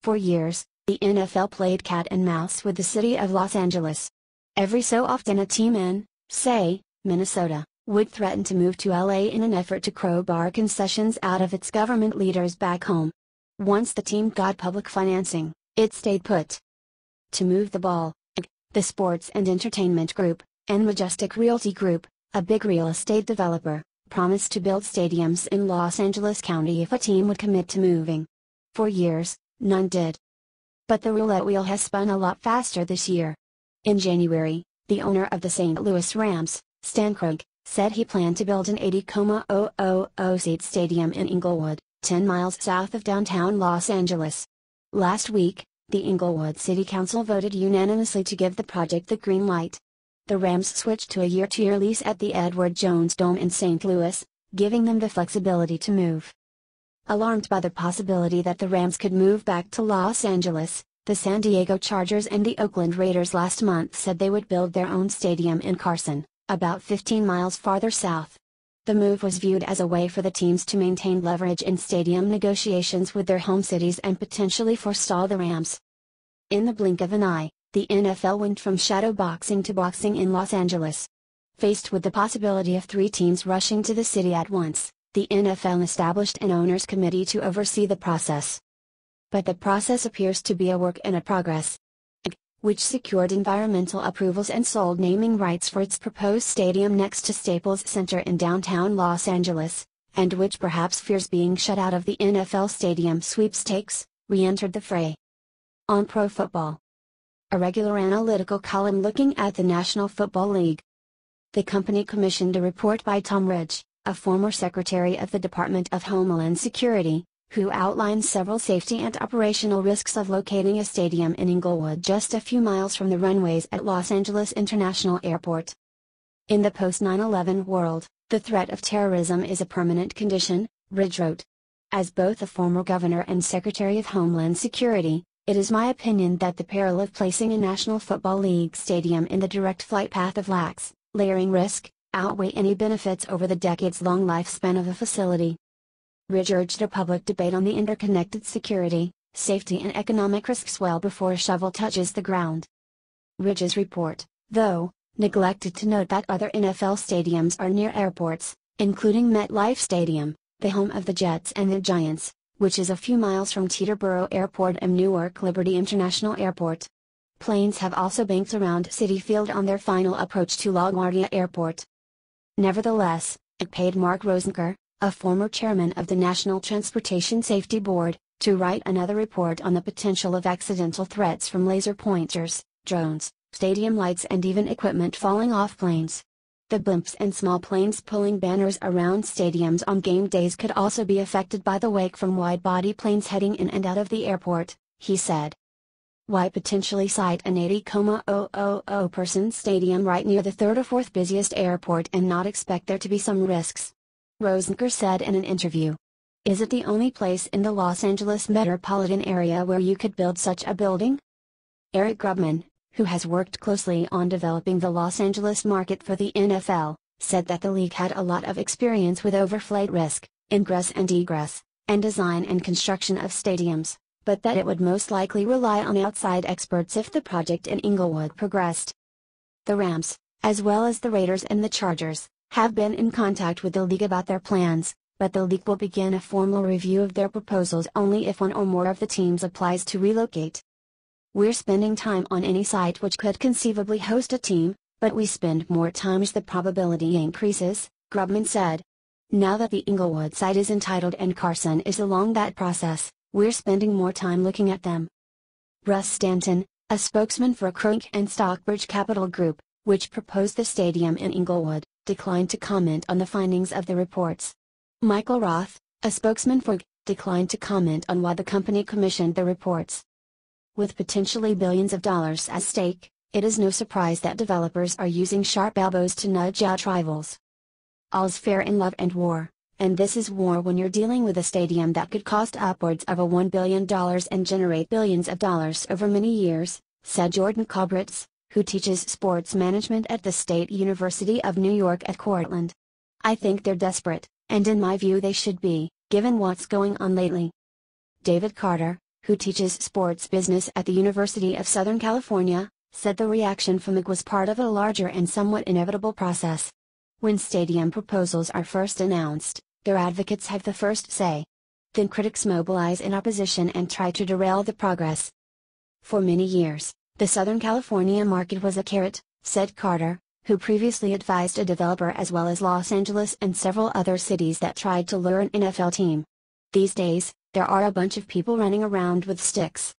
For years, the NFL played cat and mouse with the city of Los Angeles. Every so often a team in, say, Minnesota, would threaten to move to LA in an effort to crowbar concessions out of its government leaders back home. Once the team got public financing, it stayed put. To move the ball, the Sports and Entertainment Group, and Majestic Realty Group, a big real estate developer, promised to build stadiums in Los Angeles County if a team would commit to moving. For years, none did. But the roulette wheel has spun a lot faster this year. In January, the owner of the St. Louis Rams, Stan Kroenke, said he planned to build an 80,000-seat stadium in Inglewood, 10 miles south of downtown Los Angeles. Last week, the Inglewood City Council voted unanimously to give the project the green light. The Rams switched to a year-to-year lease at the Edward Jones Dome in St. Louis, giving them the flexibility to move. Alarmed by the possibility that the Rams could move back to Los Angeles, the San Diego Chargers and the Oakland Raiders last month said they would build their own stadium in Carson, about 15 miles farther south. The move was viewed as a way for the teams to maintain leverage in stadium negotiations with their home cities and potentially forestall the Rams. In the blink of an eye, the N.F.L. went from shadow boxing to boxing in Los Angeles. Faced with the possibility of 3 teams rushing to the city at once, the N.F.L. established an owners' committee to oversee the process. But the process appears to be a work in progress. Which secured environmental approvals and sold naming rights for its proposed stadium next to Staples Center in downtown Los Angeles, and which perhaps fears being shut out of the NFL stadium sweepstakes, re-entered the fray. On Pro Football, a regular analytical column looking at the National Football League. The company commissioned a report by Tom Ridge, a former Secretary of the Department of Homeland Security, who outlines several safety and operational risks of locating a stadium in Inglewood just a few miles from the runways at Los Angeles International Airport. In the post-9/11 world, the threat of terrorism is a permanent condition, Ridge wrote. As both a former governor and Secretary of Homeland Security, it is my opinion that the peril of placing a National Football League stadium in the direct flight path of lax, layering risk, outweigh any benefits over the decades-long lifespan of a facility. Ridge urged a public debate on the interconnected security, safety and economic risks well before a shovel touches the ground. Ridge's report, though, neglected to note that other NFL stadiums are near airports, including MetLife Stadium, the home of the Jets and the Giants, which is a few miles from Teterboro Airport and Newark Liberty International Airport. Planes have also banked around Citi Field on their final approach to LaGuardia Airport. Nevertheless, it paid Mark Rosenker, a former chairman of the National Transportation Safety Board, to write another report on the potential of accidental threats from laser pointers, drones, stadium lights and even equipment falling off planes. The blimps and small planes pulling banners around stadiums on game days could also be affected by the wake from wide-body planes heading in and out of the airport, he said. Why potentially site an 80,000-person stadium right near the third or fourth busiest airport and not expect there to be some risks? Rosenker said in an interview. Is it the only place in the Los Angeles metropolitan area where you could build such a building? Eric Grubman, who has worked closely on developing the Los Angeles market for the NFL, said that the league had a lot of experience with overflight risk, ingress and egress, and design and construction of stadiums, but that it would most likely rely on outside experts if the project in Inglewood progressed. The Rams, as well as the Raiders and the Chargers, have been in contact with the league about their plans, but the league will begin a formal review of their proposals only if one or more of the teams applies to relocate. We're spending time on any site which could conceivably host a team, but we spend more time as the probability increases, Grubman said. Now that the Inglewood site is entitled and Carson is along that process, we're spending more time looking at them. Russ Stanton, a spokesman for Kroenke and Stockbridge Capital Group, which proposed the stadium in Inglewood, declined to comment on the findings of the reports. Michael Roth, a spokesman for declined to comment on why the company commissioned the reports. With potentially billions of dollars at stake, it is no surprise that developers are using sharp elbows to nudge out rivals. All's fair in love and war, and this is war when you're dealing with a stadium that could cost upwards of $1 billion and generate billions of dollars over many years, said Jordan Kobritz, who teaches sports management at the State University of New York at Cortland. I think they're desperate, and in my view they should be, given what's going on lately. David Carter, who teaches sports business at the University of Southern California, said the reaction from the league was part of a larger and somewhat inevitable process. When stadium proposals are first announced, their advocates have the first say. Then critics mobilize in opposition and try to derail the progress. For many years, the Southern California market was a carrot, said Carter, who previously advised a developer as well as Los Angeles and several other cities that tried to lure an NFL team. These days, there are a bunch of people running around with sticks.